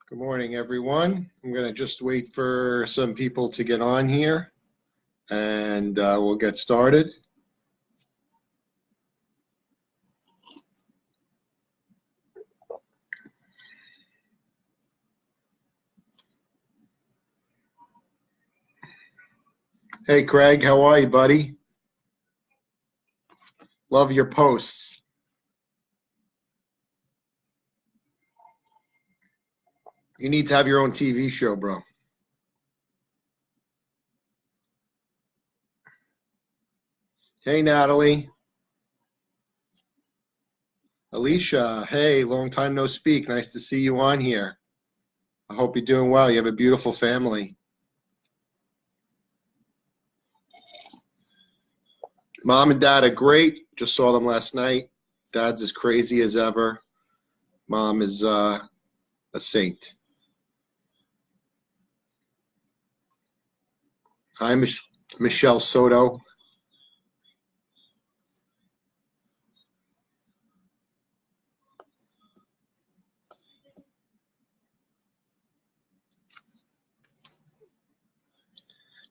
Good morning, everyone. I'm going to just wait for some people to get on here, and we'll get started. Hey, Craig, how are you, buddy? Love your posts. You need to have your own TV show, bro. Hey, Natalie. Alicia, hey, long time no speak. Nice to see you on here. I hope you're doing well. You have a beautiful family. Mom and Dad are great. Just saw them last night. Dad's as crazy as ever. Mom is a saint. Hi, Michelle Soto.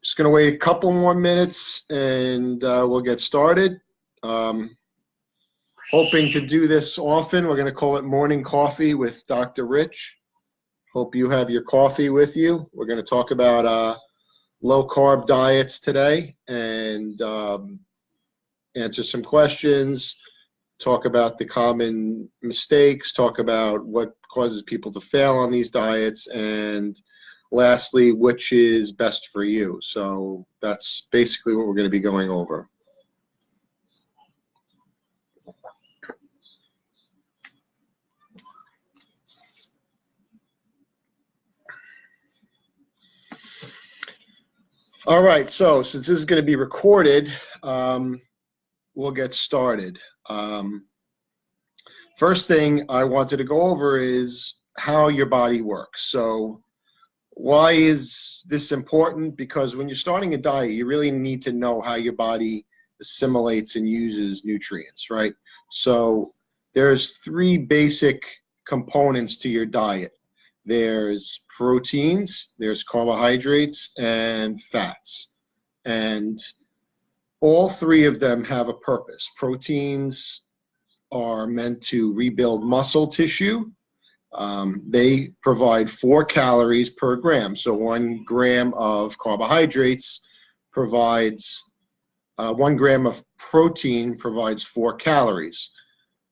Just going to wait a couple more minutes and we'll get started. Hoping to do this often. We're going to call it Morning Coffee with Dr. Rich. Hope you have your coffee with you. We're going to talk about low-carb diets today and answer some questions, talk about the common mistakes, talk about what causes people to fail on these diets, and lastly, which is best for you. So that's basically what we're going to be going over. All right, so since this is going to be recorded, we'll get started. First thing I wanted to go over is how your body works. So why is this important? Because when you're starting a diet, you really need to know how your body assimilates and uses nutrients, right? So there's three basic components to your diet. There's proteins, there's carbohydrates, and fats. And all three of them have a purpose. Proteins are meant to rebuild muscle tissue. They provide 4 calories per gram. So 1 gram of carbohydrates provides, 1 gram of protein provides 4 calories.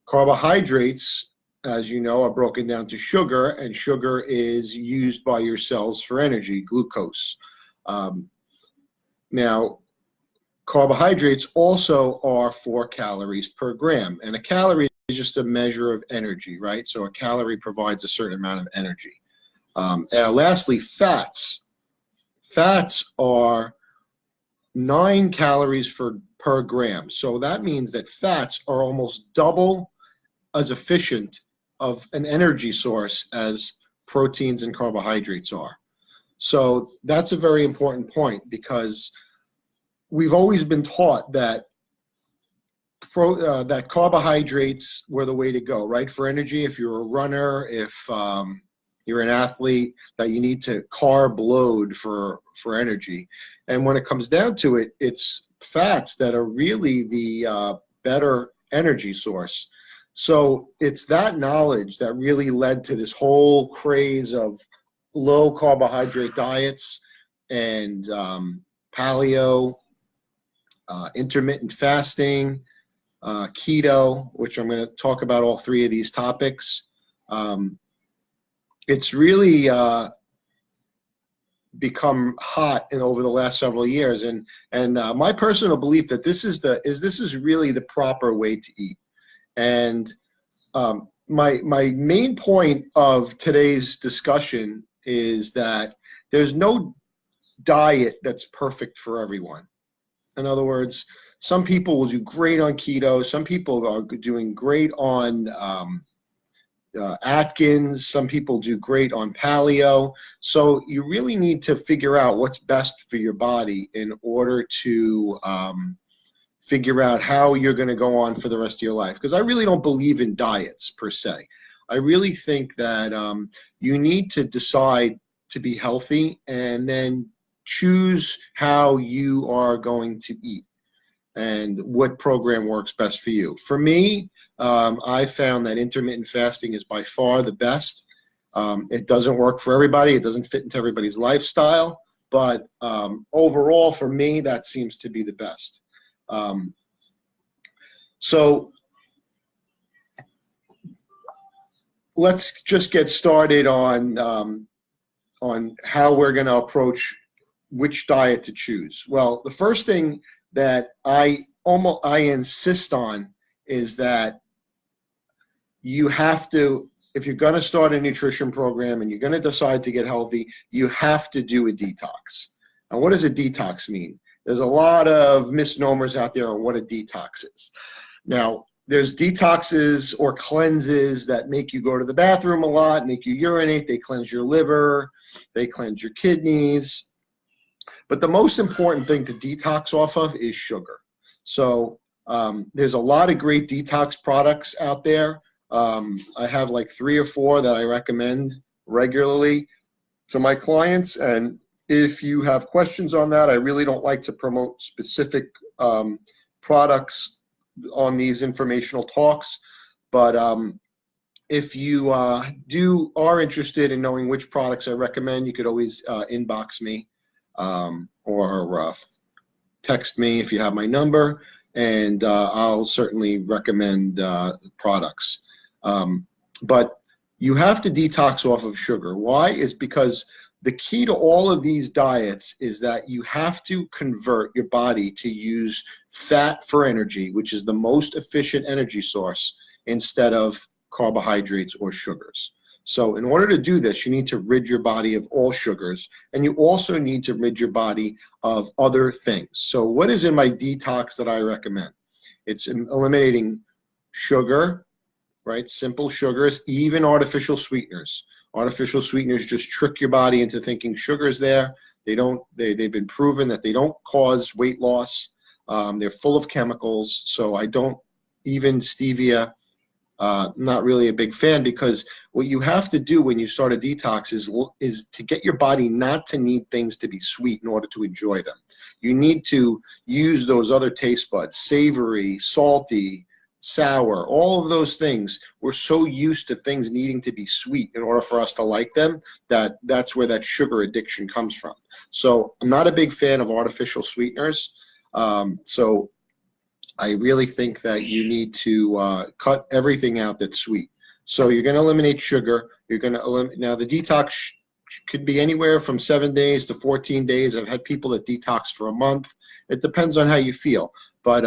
Carbohydrates, as you know, are broken down to sugar, and sugar is used by your cells for energy, glucose. Now, carbohydrates also are 4 calories per gram, and a calorie is just a measure of energy, right? So a calorie provides a certain amount of energy. Lastly, fats. Fats are 9 calories per gram. So that means that fats are almost double as efficient of an energy source as proteins and carbohydrates are. So that's a very important point, because we've always been taught that that carbohydrates were the way to go, right? For energy, if you're a runner, if you're an athlete, that you need to carb load for energy. And when it comes down to it, it's fats that are really the better energy source. So it's that knowledge that really led to this whole craze of low carbohydrate diets and paleo, intermittent fasting, keto, which I'm going to talk about all three of these topics. It's really become hot over the last several years, and my personal belief that this is really the proper way to eat. And my main point of today's discussion is that there's no diet that's perfect for everyone. In other words, some people will do great on keto. Some people are doing great on Atkins. Some people do great on paleo. So you really need to figure out what's best for your body in order to figure out how you're going to go on for the rest of your life. Because I really don't believe in diets per se. I really think that you need to decide to be healthy and then choose how you are going to eat and what program works best for you. For me, I found that intermittent fasting is by far the best. It doesn't work for everybody. It doesn't fit into everybody's lifestyle. But overall, for me, that seems to be the best. So let's just get started on how we're going to approach which diet to choose. Well, the first thing that I insist on is that you have to, if you're going to start a nutrition program and you're going to decide to get healthy, you have to do a detox. And what does a detox mean? There's a lot of misnomers out there on what a detox is. Now, there's detoxes or cleanses that make you go to the bathroom a lot, make you urinate, they cleanse your liver, they cleanse your kidneys. But the most important thing to detox off of is sugar. So there's a lot of great detox products out there. I have like 3 or 4 that I recommend regularly to my clients. And if you have questions on that, I really don't like to promote specific products on these informational talks. But if you are interested in knowing which products I recommend, you could always inbox me or text me if you have my number, and I'll certainly recommend products. But you have to detox off of sugar. Why? Is because the key to all of these diets is that you have to convert your body to use fat for energy, which is the most efficient energy source, instead of carbohydrates or sugars. So in order to do this, you need to rid your body of all sugars, and you also need to rid your body of other things. So what is in my detox that I recommend? It's eliminating sugar, right? Simple sugars, even artificial sweeteners. Artificial sweeteners just trick your body into thinking sugar is there. They've been proven that they don't cause weight loss. They're full of chemicals. So I don't, even stevia, not really a big fan, because what you have to do when you start a detox is to get your body not to need things to be sweet in order to enjoy them. You need to use those other taste buds, savory, salty, sour, all of those things. We're so used to things needing to be sweet in order for us to like them that's where that sugar addiction comes from. So I'm not a big fan of artificial sweeteners. So I really think that you need to cut everything out that's sweet. So you're going to eliminate sugar. You're going to eliminate. Now, the detox could be anywhere from 7 days to 14 days. I've had people that detox for a month. It depends on how you feel. But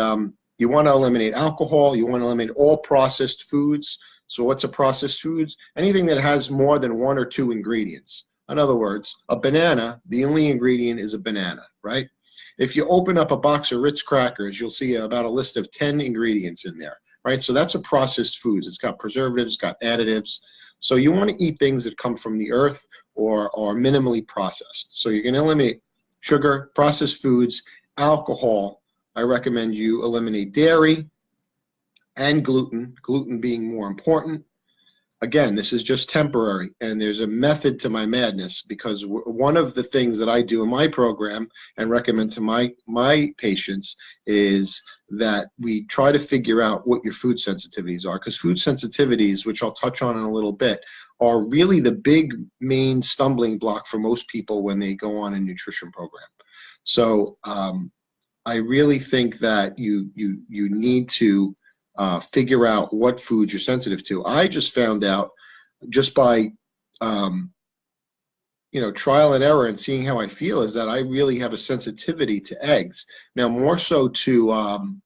you want to eliminate alcohol. You want to eliminate all processed foods. So what's a processed foods? Anything that has more than 1 or 2 ingredients. In other words, a banana, the only ingredient is a banana, right? If you open up a box of Ritz crackers, you'll see about a list of 10 ingredients in there, right? So that's a processed food. It's got preservatives, got additives. So you want to eat things that come from the earth or are minimally processed. So you're going to eliminate sugar, processed foods, alcohol. I recommend you eliminate dairy and gluten, gluten being more important. Again, this is just temporary, and there's a method to my madness, because one of the things that I do in my program and recommend to my patients is that we try to figure out what your food sensitivities are, because food sensitivities, which I'll touch on in a little bit, are really the big main stumbling block for most people when they go on a nutrition program. So I really think that you need to figure out what foods you're sensitive to. I just found out just by, trial and error and seeing how I feel, is that I really have a sensitivity to eggs. Now, more so to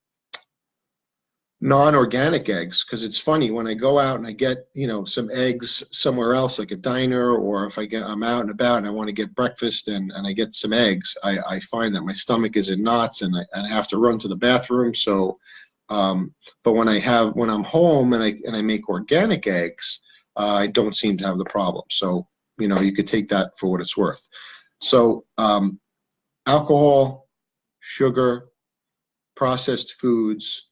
non-organic eggs, because it's funny when I go out and I get, some eggs somewhere else, like a diner, or if I'm out and about and I want to get breakfast and I get some eggs, I find that my stomach is in knots and I have to run to the bathroom. So but when I'm home and I make organic eggs, I don't seem to have the problem. So, you could take that for what it's worth. So, alcohol, sugar, processed foods,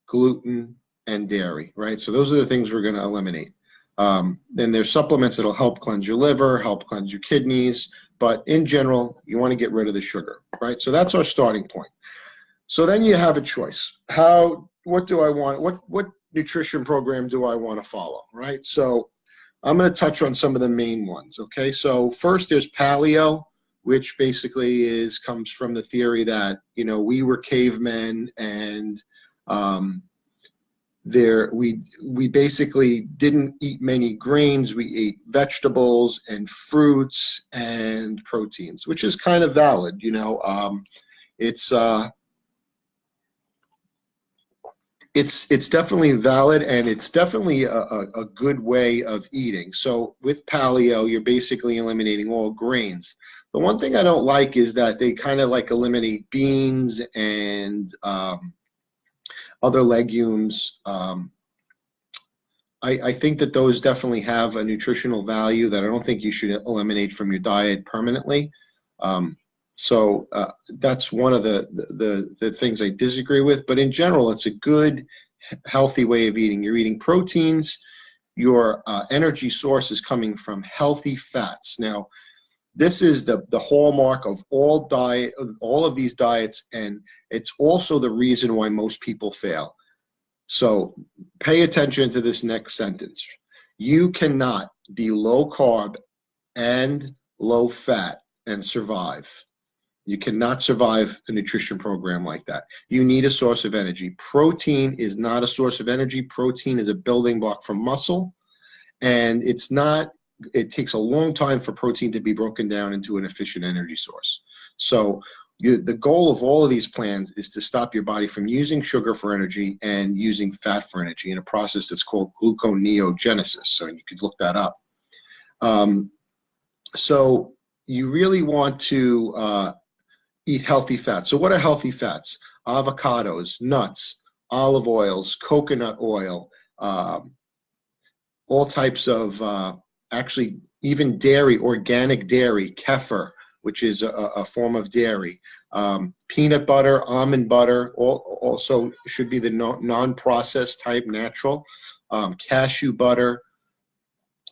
gluten, and dairy, right? So those are the things we're going to eliminate. Then there's supplements that'll help cleanse your liver, help cleanse your kidneys, but in general, you want to get rid of the sugar, right? So that's our starting point. So then you have a choice. What do I want? What nutrition program do I want to follow, right? So I'm going to touch on some of the main ones, okay? So first there's paleo, which basically comes from the theory that, we were cavemen, and we basically didn't eat many grains. We ate vegetables and fruits and proteins, which is kind of valid. It's definitely valid, and it's definitely a good way of eating. So with paleo, you're basically eliminating all grains. The one thing I don't like is that they kind of like eliminate beans and other legumes. I think that those definitely have a nutritional value that I don't think you should eliminate from your diet permanently. So that's one of the things I disagree with. But in general, it's a good, healthy way of eating. You're eating proteins. Your energy source is coming from healthy fats. Now, this is the hallmark of all of these diets, and it's also the reason why most people fail. So pay attention to this next sentence. You cannot be low carb and low fat and survive. You cannot survive a nutrition program like that. You need a source of energy. Protein is not a source of energy. Protein is a building block for muscle, and it takes a long time for protein to be broken down into an efficient energy source. So the goal of all of these plans is to stop your body from using sugar for energy and using fat for energy in a process that's called gluconeogenesis. So you could look that up. So you really want to eat healthy fats. So what are healthy fats? Avocados, nuts, olive oils, coconut oil, all types of, actually even dairy, organic dairy, kefir, which is a form of dairy. Peanut butter, almond butter, also should be the non-processed type, natural. Cashew butter.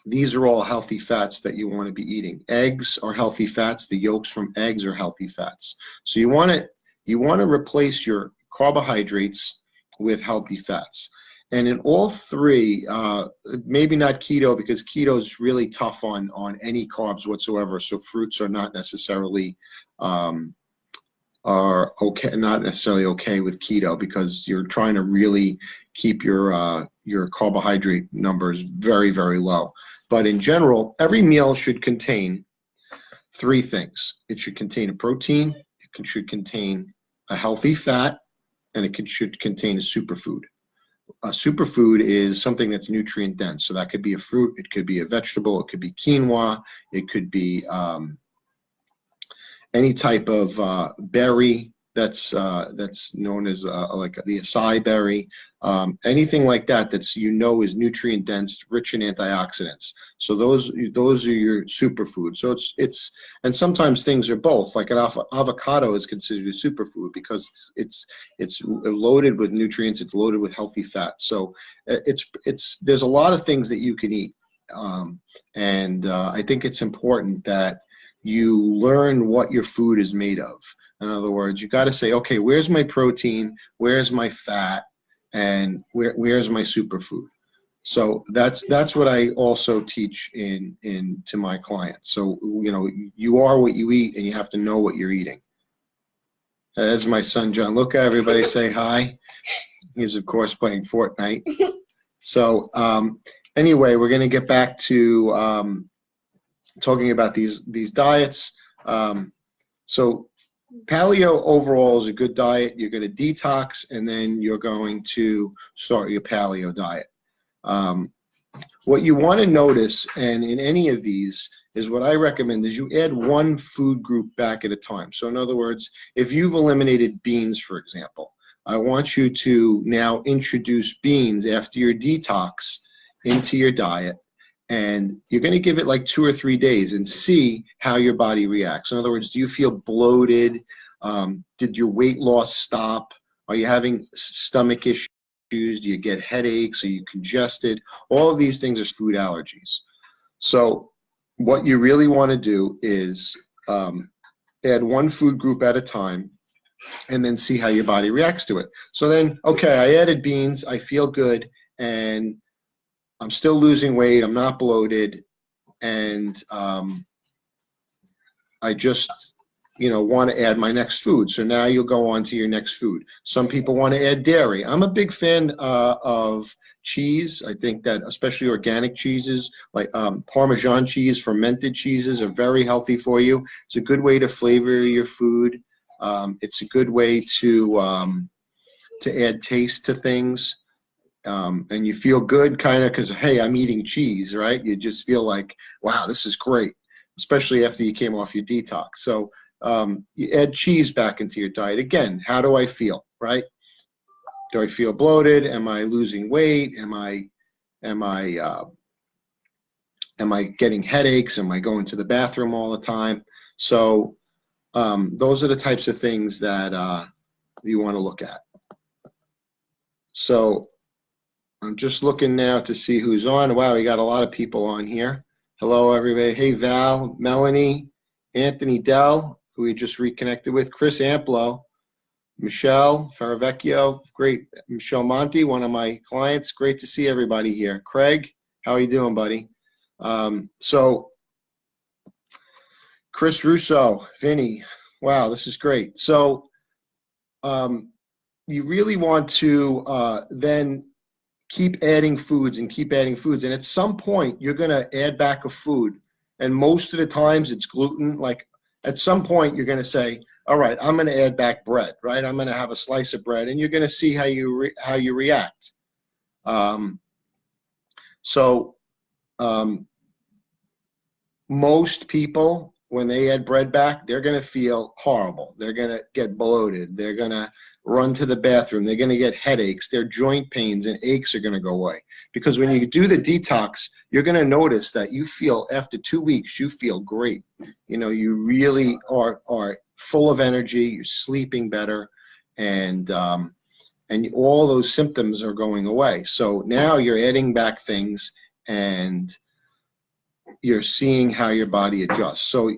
These are all healthy fats that you want to be eating. Eggs are healthy fats. The yolks from eggs are healthy fats. So you want to replace your carbohydrates with healthy fats. And in all three, maybe not keto, because keto is really tough on any carbs whatsoever. So fruits are not necessarily not necessarily okay with keto, because you're trying to really keep your carbohydrate numbers very, very low. But in general, every meal should contain three things. It should contain a protein, it should contain a healthy fat, and it should contain a superfood. A superfood is something that's nutrient dense. So that could be a fruit, it could be a vegetable, it could be quinoa, it could be any type of berry that's known as like the acai berry, anything like that that's is nutrient dense, rich in antioxidants. So those are your superfoods. So it's and sometimes things are both. Like an avocado is considered a superfood because it's loaded with nutrients, it's loaded with healthy fats. So there's a lot of things that you can eat, and I think it's important that you learn what your food is made of. In other words, you got to say, okay, where's my protein? Where's my fat? And where's my superfood? So that's what I also teach to my clients. So you are what you eat, and you have to know what you're eating. That's my son John. Look, everybody say hi. He's of course playing Fortnite. So anyway, we're going to get back to talking about these diets. So paleo overall is a good diet. You're going to detox, and then you're going to start your paleo diet. What you want to notice, and in any of these, is what I recommend is you add one food group back at a time. So in other words, if you've eliminated beans, for example, I want you to now introduce beans after your detox into your diet. And you're going to give it like 2 or 3 days and see how your body reacts. In other words, do you feel bloated? Did your weight loss stop? Are you having stomach issues? issues? Do you get headaches? Are you congested? All of these things are food allergies. So what you really want to do is add one food group at a time and then see how your body reacts to it. So then, okay, I added beans, I feel good, and I'm still losing weight, I'm not bloated, and I just, want to add my next food. So now you'll go on to your next food. Some people want to add dairy. I'm a big fan of cheese. I think that especially organic cheeses like Parmesan cheese, fermented cheeses are very healthy for you. It's a good way to flavor your food. It's a good way to add taste to things. And you feel good kind of because, hey, I'm eating cheese, right? You just feel like, wow, this is great, especially after you came off your detox. So you add cheese back into your diet. Again, how do I feel, right? Do I feel bloated? Am I losing weight? Am I getting headaches? Am I going to the bathroom all the time? So those are the types of things that you want to look at. So I'm just looking now to see who's on. Wow, we got a lot of people on here. Hello, everybody. Hey, Val, Melanie, Anthony Dell, who we just reconnected with, Chris Amplo, Michelle Ferravecchio, great. Michelle Monti, one of my clients. Great to see everybody here. Craig, how are you doing, buddy? So Chris Russo, Vinny, wow, this is great. So you really want to then keep adding foods and keep adding foods. And at some point, you're going to add back a food. And most of the times it's gluten. Like at some point, you're going to say, all right, I'm going to add back bread, right? I'm going to have a slice of bread, and you're going to see how you react. Most people, when they add bread back, they're going to feel horrible. They're going to get bloated. They're going to run to the bathroom. They're going to get headaches. Their joint pains and aches are going to go away. Because when you do the detox, you're going to notice that you feel, after 2 weeks, you feel great. You really are full of energy. You're sleeping better. And all those symptoms are going away. So now you're adding back things, and you're seeing how your body adjusts. So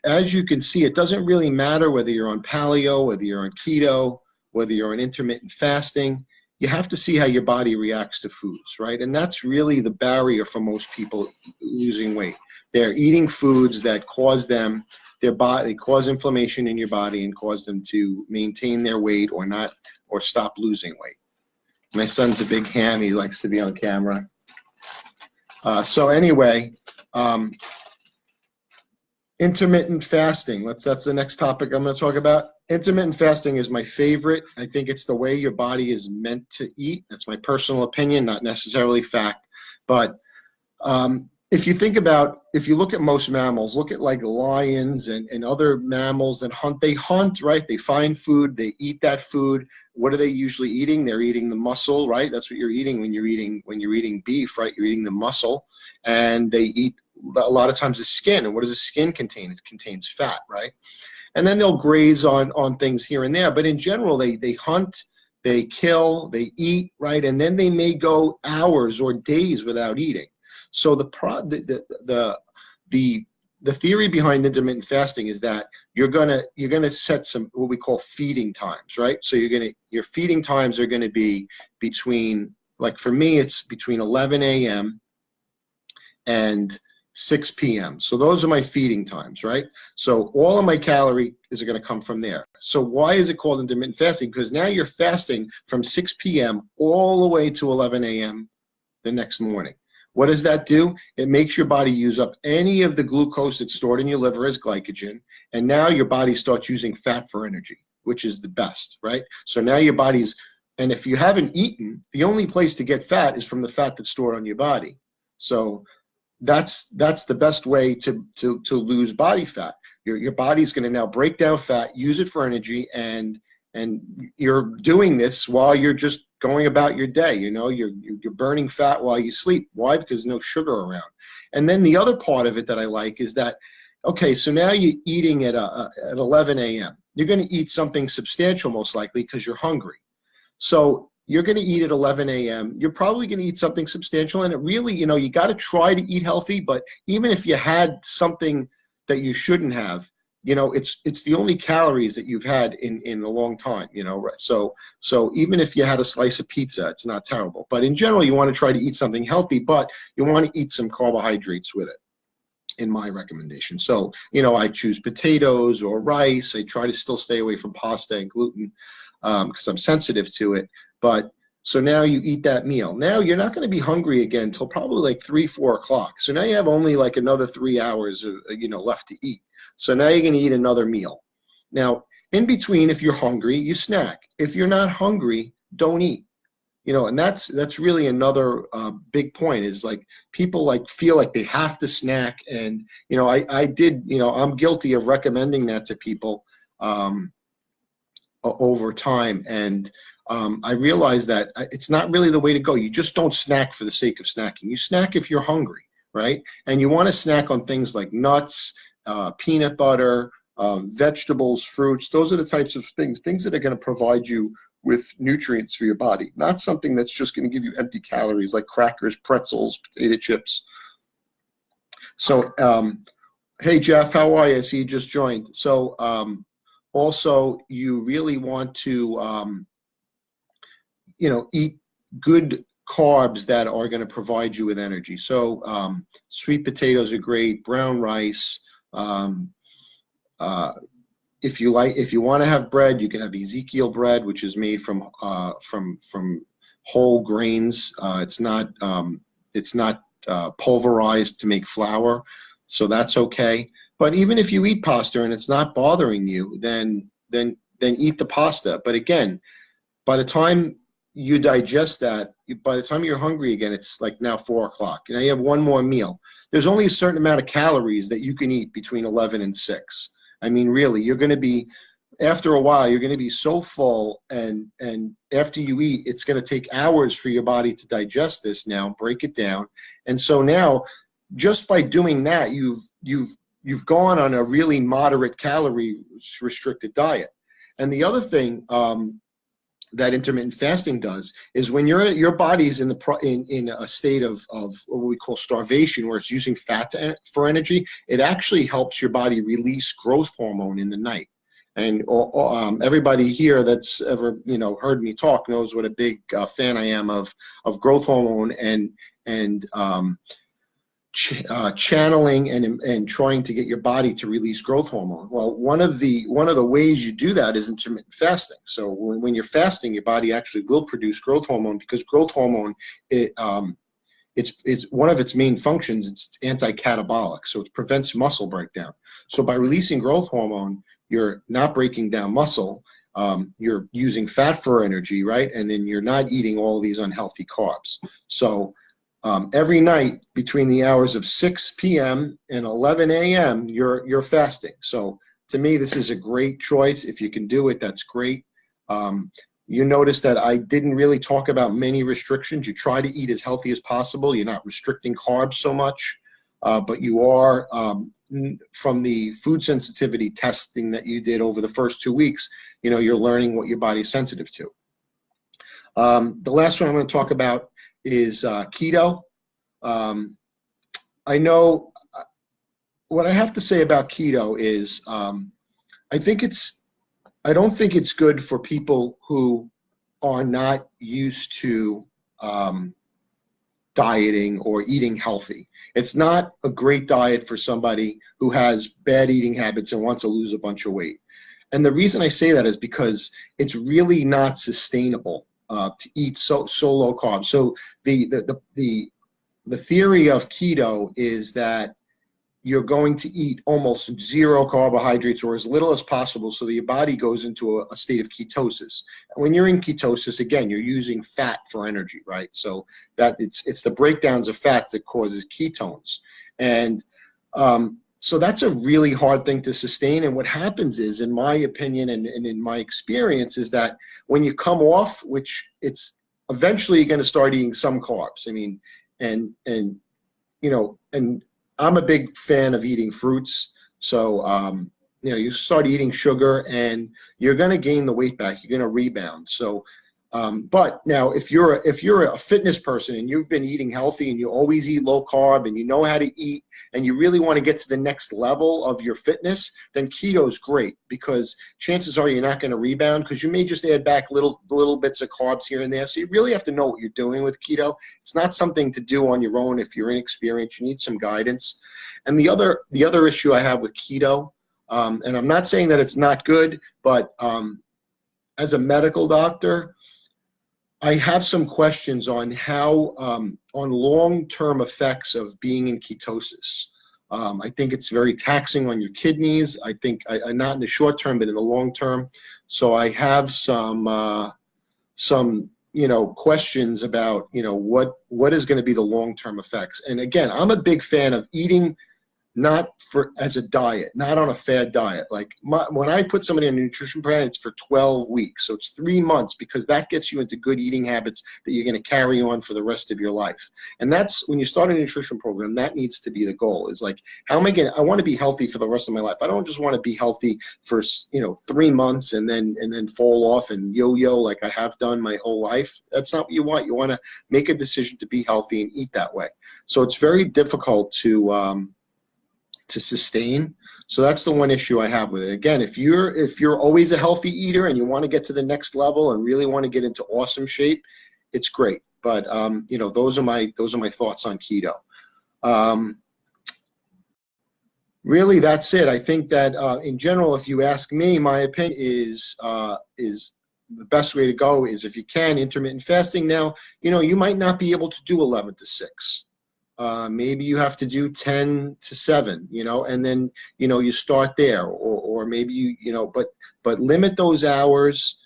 as you can see, it doesn't really matter whether you're on paleo, whether you're on keto, whether you're on intermittent fasting. You have to see how your body reacts to foods, right? And that's really the barrier for most people losing weight. They're eating foods that cause them, they cause inflammation in your body and cause them to maintain their weight or stop losing weight. My son's a big ham. He likes to be on camera. So anyway, intermittent fasting. That's the next topic I'm going to talk about. Intermittent fasting is my favorite. I think it's the way your body is meant to eat. That's my personal opinion, not necessarily fact. But if you look at most mammals, look at like lions and other mammals that hunt. They hunt, right? They find food. They eat that food. What are they usually eating? They're eating the muscle, right? That's what you're eating when you're eating beef, right? You're eating the muscle, and they eat a lot of times the skin. And what does the skin contain? It contains fat, right? And then they'll graze on things here and there. But in general, they hunt, they kill, they eat, right? And then they may go hours or days without eating. So the theory behind intermittent fasting is that you're gonna set some what we call feeding times, right? So your feeding times are gonna be between, like for me, it's between 11 a.m. and 6 p.m. So those are my feeding times, right? So all of my calories are going to come from there. So why is it called intermittent fasting? Because now you're fasting from 6 p.m. all the way to 11 a.m. the next morning. What does that do? It makes your body use up any of the glucose that's stored in your liver as glycogen, and now your body starts using fat for energy, which is the best, right? So now your body's, and if you haven't eaten, the only place to get fat is from the fat that's stored on your body. So that's the best way to lose body fat. Your body's going to now break down fat, use it for energy, and you're doing this while you're just going about your day. You're burning fat while you sleep. Why? Because there's no sugar around. And then the other part of it that I like is that, okay, so now you're eating at 11 a.m. You're going to eat something substantial most likely because you're hungry. So you're going to eat at 11 a.m. You're probably going to eat something substantial. And it really, you got to try to eat healthy. But even if you had something that you shouldn't have, it's the only calories that you've had in a long time, right? So even if you had a slice of pizza, it's not terrible. But in general, you want to try to eat something healthy, but you want to eat some carbohydrates with it, in my recommendation. So, I choose potatoes or rice. I try to still stay away from pasta and gluten because I'm sensitive to it. But so now you eat that meal. Now you're not going to be hungry again until probably like 3, 4 o'clock. So now you have only like another 3 hours, left to eat. So now you're going to eat another meal. Now, in between, if you're hungry, you snack. If you're not hungry, don't eat. And that's really another big point is like people like feel like they have to snack. And, I'm guilty of recommending that to people over time. And I realized that it's not really the way to go. You just don't snack for the sake of snacking. You snack if you're hungry, right? And you want to snack on things like nuts, peanut butter, vegetables, fruits. Those are the types of things that are going to provide you with nutrients for your body, not something that's just going to give you empty calories like crackers, pretzels, potato chips. So, hey, Jeff, how are you? I see you just joined. So also, you really want to, eat good carbs that are going to provide you with energy. So sweet potatoes are great, brown rice. If you want to have bread, you can have Ezekiel bread, which is made from whole grains. It's not pulverized to make flour, so that's okay. But even if you eat pasta and it's not bothering you, then eat the pasta. But again, by the time you digest that, by the time you're hungry again, it's like now 4 o'clock. Now you have one more meal. There's only a certain amount of calories that you can eat between 11 and 6. I mean, really, you're going to be, after a while, you're going to be so full, and after you eat, it's going to take hours for your body to digest this now, break it down. And so now, just by doing that, you've gone on a really moderate calorie restricted diet. And the other thing that intermittent fasting does is when your body's in a state of what we call starvation, where it's using fat for energy, it actually helps your body release growth hormone in the night. And everybody here that's ever heard me talk knows what a big fan I am of growth hormone and channeling and trying to get your body to release growth hormone. Well, one of the ways you do that is intermittent fasting. So when you're fasting, your body actually will produce growth hormone, because growth hormone, it's one of its main functions. It's anti-catabolic, so it prevents muscle breakdown. So by releasing growth hormone, you're not breaking down muscle. You're using fat for energy, right? And then you're not eating all these unhealthy carbs. So every night between the hours of 6 p.m. and 11 a.m., you're fasting. So to me, this is a great choice. If you can do it, that's great. You notice that I didn't really talk about many restrictions. You try to eat as healthy as possible. You're not restricting carbs so much, but you are, from the food sensitivity testing that you did over the first 2 weeks, you're learning what your body's sensitive to. The last one I'm going to talk about is keto. I know what I have to say about keto is I don't think it's good for people who are not used to dieting or eating healthy. It's not a great diet for somebody who has bad eating habits and wants to lose a bunch of weight. And the reason I say that is because it's really not sustainable to eat so low carb. So the theory of keto is that you're going to eat almost zero carbohydrates or as little as possible, so that your body goes into a state of ketosis. And when you're in ketosis, again, you're using fat for energy, right? So that it's the breakdowns of fats that causes ketones. And so that's a really hard thing to sustain. And what happens is, in my opinion and in my experience, is that when you come off, which it's eventually you're going to start eating some carbs. I mean, and I'm a big fan of eating fruits. So, you start eating sugar and you're going to gain the weight back. You're going to rebound. So But now, if you're a fitness person and you've been eating healthy and you always eat low carb and you know how to eat and you really want to get to the next level of your fitness, then keto is great, because chances are you're not going to rebound, because you may just add back little bits of carbs here and there. So you really have to know what you're doing with keto. It's not something to do on your own if you're inexperienced. You need some guidance. And the other issue I have with keto, and I'm not saying that it's not good, but as a medical doctor, I have some questions on how, on long-term effects of being in ketosis. I think it's very taxing on your kidneys. I think, not in the short term, but in the long term. So I have some questions about, what is going to be the long-term effects. And again, I'm a big fan of eating not as a diet, not on a fad diet. Like when I put somebody on a nutrition plan, it's for 12 weeks. So it's 3 months, because that gets you into good eating habits that you're going to carry on for the rest of your life. And that's when you start a nutrition program, that needs to be the goal. Is like, how am I going to, I want to be healthy for the rest of my life. I don't just want to be healthy for, 3 months and then fall off and yo-yo like I have done my whole life. That's not what you want. You want to make a decision to be healthy and eat that way. So it's very difficult to sustain. So that's the one issue I have with it. Again, if you're always a healthy eater and you want to get to the next level and really want to get into awesome shape, it's great. But those are my thoughts on keto. Really, that's it. I think that in general, if you ask me, my opinion is the best way to go is, if you can, intermittent fasting. Now, you might not be able to do 11 to 6. Maybe you have to do 10 to 7, and then, you start there, or maybe but limit those hours.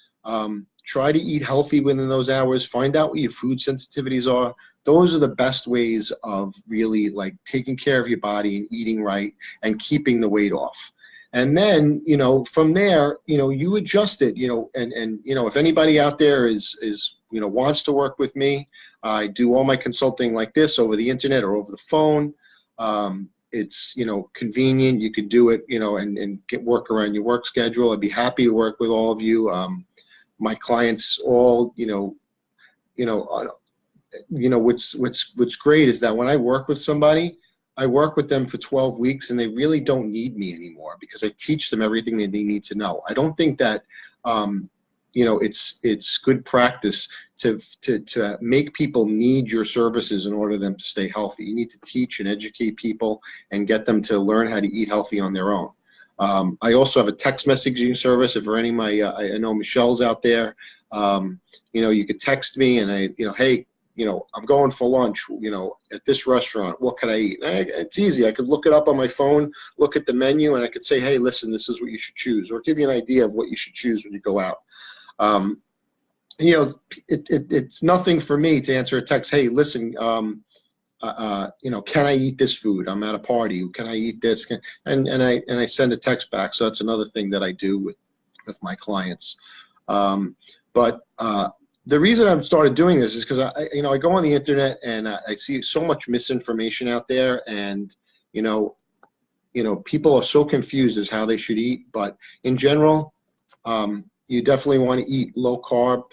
Try to eat healthy within those hours. Find out what your food sensitivities are. Those are the best ways of really like taking care of your body and eating right and keeping the weight off. And then, from there, you adjust it, and if anybody out there is wants to work with me, I do all my consulting like this over the internet or over the phone. It's, convenient. You could do it, and get work around your work schedule. I'd be happy to work with all of you. My clients all, what's great is that when I work with somebody, I work with them for 12 weeks and they really don't need me anymore, because I teach them everything that they need to know. I don't think that, it's good practice to make people need your services in order for them to stay healthy. You need to teach and educate people and get them to learn how to eat healthy on their own. I also have a text messaging service. If for any of my, I know Michelle's out there, you could text me and hey, I'm going for lunch, at this restaurant, what could I eat? It's easy. I could look it up on my phone, look at the menu, and I could say, hey, listen, this is what you should choose, or give you an idea of what you should choose when you go out. It's nothing for me to answer a text, hey, listen, can I eat this food? I'm at a party. Can I eat this? And I send a text back. So that's another thing that I do with my clients. The reason I've started doing this is because I go on the internet and I see so much misinformation out there, and people are so confused as how they should eat. But in general, you definitely want to eat low carb.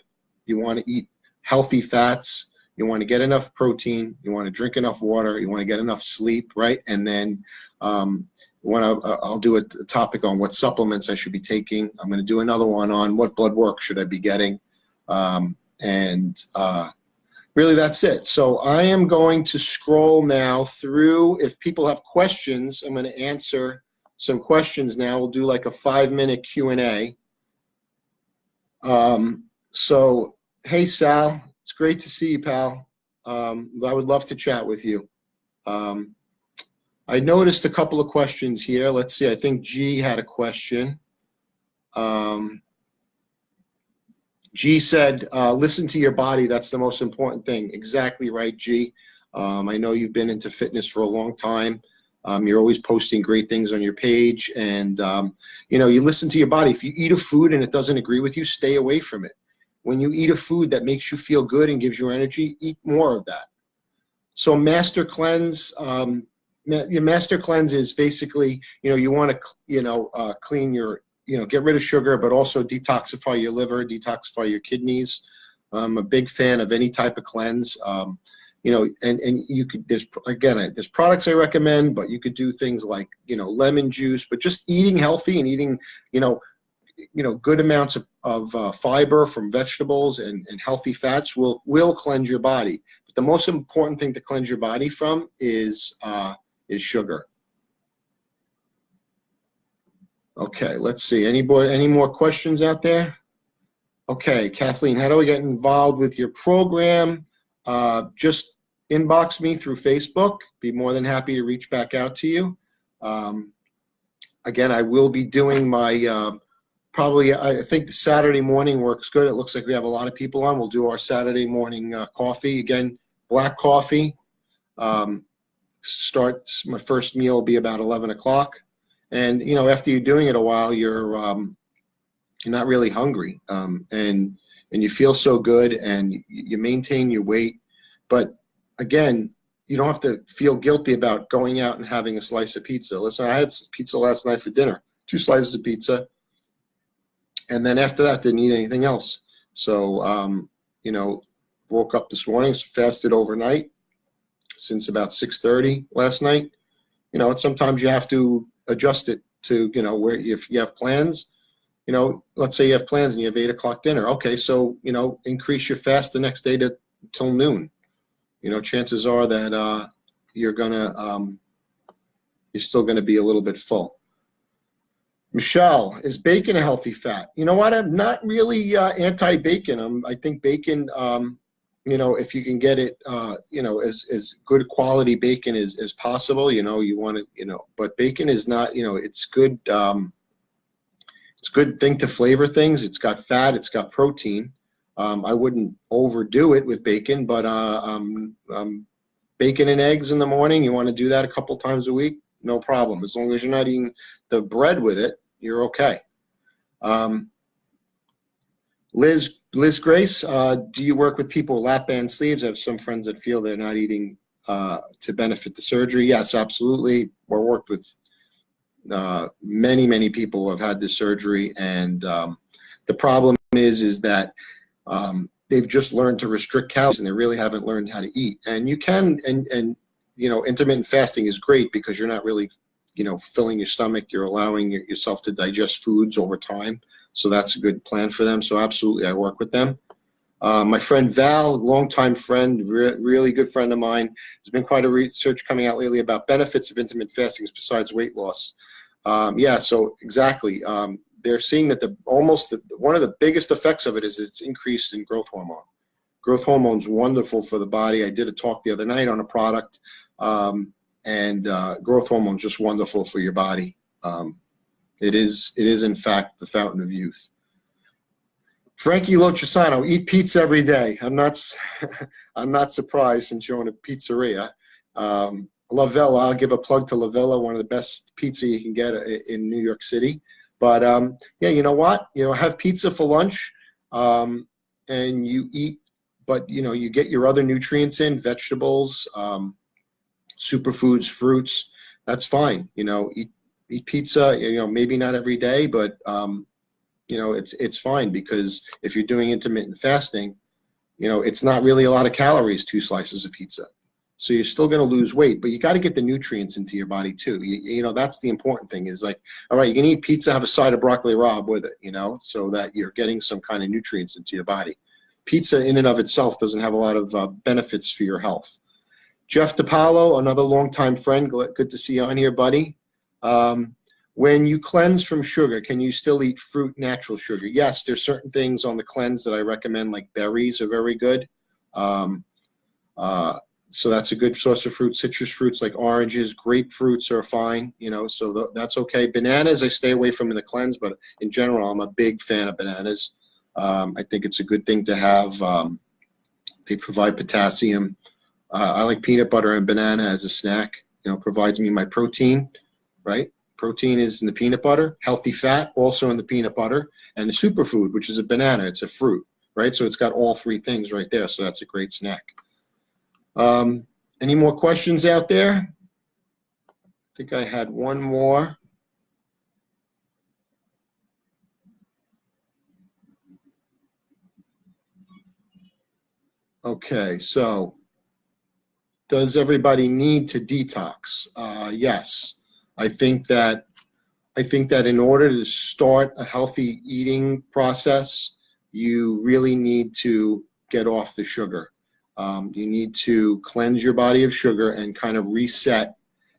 You want to eat healthy fats. You want to get enough protein. You want to drink enough water. You want to get enough sleep, right? And then I'll do a topic on what supplements I should be taking. I'm going to do another one on what blood work should I be getting. Really, that's it. So I am going to scroll now through. If people have questions, I'm going to answer some questions now. We'll do like a 5-minute Q&A. So, hey, Sal, it's great to see you, pal. I would love to chat with you. I noticed a couple of questions here. Let's see. I think G had a question. G said, listen to your body. That's the most important thing. Exactly right, G. I know you've been into fitness for a long time. You're always posting great things on your page. And, you listen to your body. If you eat a food and it doesn't agree with you, stay away from it. When you eat a food that makes you feel good and gives you energy, eat more of that. So Master Cleanse, your Master Cleanse is basically, you want to, clean your, get rid of sugar, but also detoxify your liver, detoxify your kidneys. I'm a big fan of any type of cleanse. You know, and you could, there's products I recommend, but you could do things like, you know, lemon juice, but just eating healthy and eating, you know, good amounts of fiber from vegetables and healthy fats will cleanse your body. But the most important thing to cleanse your body from is sugar. Okay, let's see. Any more questions out there? Okay, Kathleen, how do I get involved with your program? Just inbox me through Facebook. Be more than happy to reach back out to you. Again, I will be doing my probably, I think the Saturday morning works good. It looks like we have a lot of people on. We'll do our Saturday morning coffee. Again, black coffee. My first meal will be about 11 o'clock. And, you know, after you're doing it a while, you're not really hungry. And you feel so good and you maintain your weight. But again, you don't have to feel guilty about going out and having a slice of pizza. Listen, I had pizza last night for dinner, 2 slices of pizza. And then after that, didn't eat anything else. So, you know, woke up this morning, fasted overnight since about 6:30 last night. You know, and sometimes you have to adjust it to, you know, where if you have plans, you know, let's say you have plans and you have 8 o'clock dinner. Okay, so, you know, increase your fast the next day till noon. You know, chances are that you're still gonna be a little bit full. Michelle, is bacon a healthy fat? You know what? I'm not really anti-bacon. I think bacon, you know, if you can get it, you know, as good quality bacon as possible, you know, you want it, you know, but bacon is not, you know, it's good. It's a good thing to flavor things. It's got fat. It's got protein. I wouldn't overdo it with bacon, but bacon and eggs in the morning, you want to do that a couple times a week, no problem. As long as you're not eating the bread with it, you're okay. Liz Grace, do you work with people with lap band sleeves? I have some friends that feel they're not eating to benefit the surgery. Yes, absolutely. We're worked with many people who have had this surgery, and the problem is that they've just learned to restrict calories and they really haven't learned how to eat. And you can, and you know, intermittent fasting is great because you're not really, you know, filling your stomach. You're allowing yourself to digest foods over time. So that's a good plan for them. So absolutely, I work with them. My friend Val, longtime friend, really good friend of mine, there's been quite a research coming out lately about benefits of intermittent fasting besides weight loss. Yeah, so exactly. They're seeing that one of the biggest effects of it is its increase in growth hormone. Growth hormone's wonderful for the body. I did a talk the other night on a product, and growth hormone's just wonderful for your body. It is in fact the fountain of youth. Frankie Lochisano, eat pizza every day. I'm not surprised since you own a pizzeria. La Villa, I'll give a plug to La Villa, one of the best pizza you can get in New York City. But yeah, you know what? You know, have pizza for lunch, and you eat, but you know, you get your other nutrients in, vegetables, superfoods, fruits. That's fine. You know, eat pizza. You know, maybe not every day, but you know, it's fine because if you're doing intermittent fasting, you know, it's not really a lot of calories, 2 slices of pizza. So you're still going to lose weight, but you got to get the nutrients into your body too. You know, that's the important thing is like, all right, you can eat pizza, have a side of broccoli rabe with it, you know, so that you're getting some kind of nutrients into your body. Pizza in and of itself doesn't have a lot of benefits for your health. Jeff DiPaolo, another longtime friend, good to see you on here, buddy. When you cleanse from sugar, can you still eat fruit, natural sugar? Yes, there's certain things on the cleanse that I recommend, like berries are very good. So that's a good source of fruit. Citrus fruits like oranges, grapefruits are fine, you know, so that's okay. Bananas I stay away from in the cleanse, but in general, I'm a big fan of bananas. I think it's a good thing to have. They provide potassium. I like peanut butter and banana as a snack. You know, provides me my protein, right? Protein is in the peanut butter, healthy fat also in the peanut butter, and the superfood, which is a banana. It's a fruit, right? So it's got all 3 things right there. So that's a great snack. Any more questions out there? I think I had one more. Okay, so does everybody need to detox? Yes. I think that in order to start a healthy eating process, you really need to get off the sugar. You need to cleanse your body of sugar and kind of reset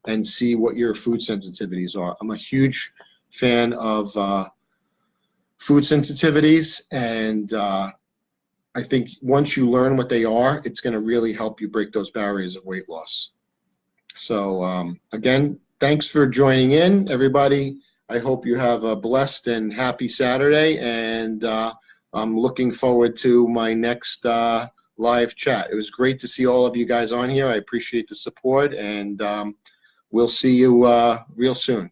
and see what your food sensitivities are. I'm a huge fan of food sensitivities, and I think once you learn what they are, it's going to really help you break those barriers of weight loss. So again, thanks for joining in, everybody. I hope you have a blessed and happy Saturday, and I'm looking forward to my next live chat. It was great to see all of you guys on here. I appreciate the support, and we'll see you real soon.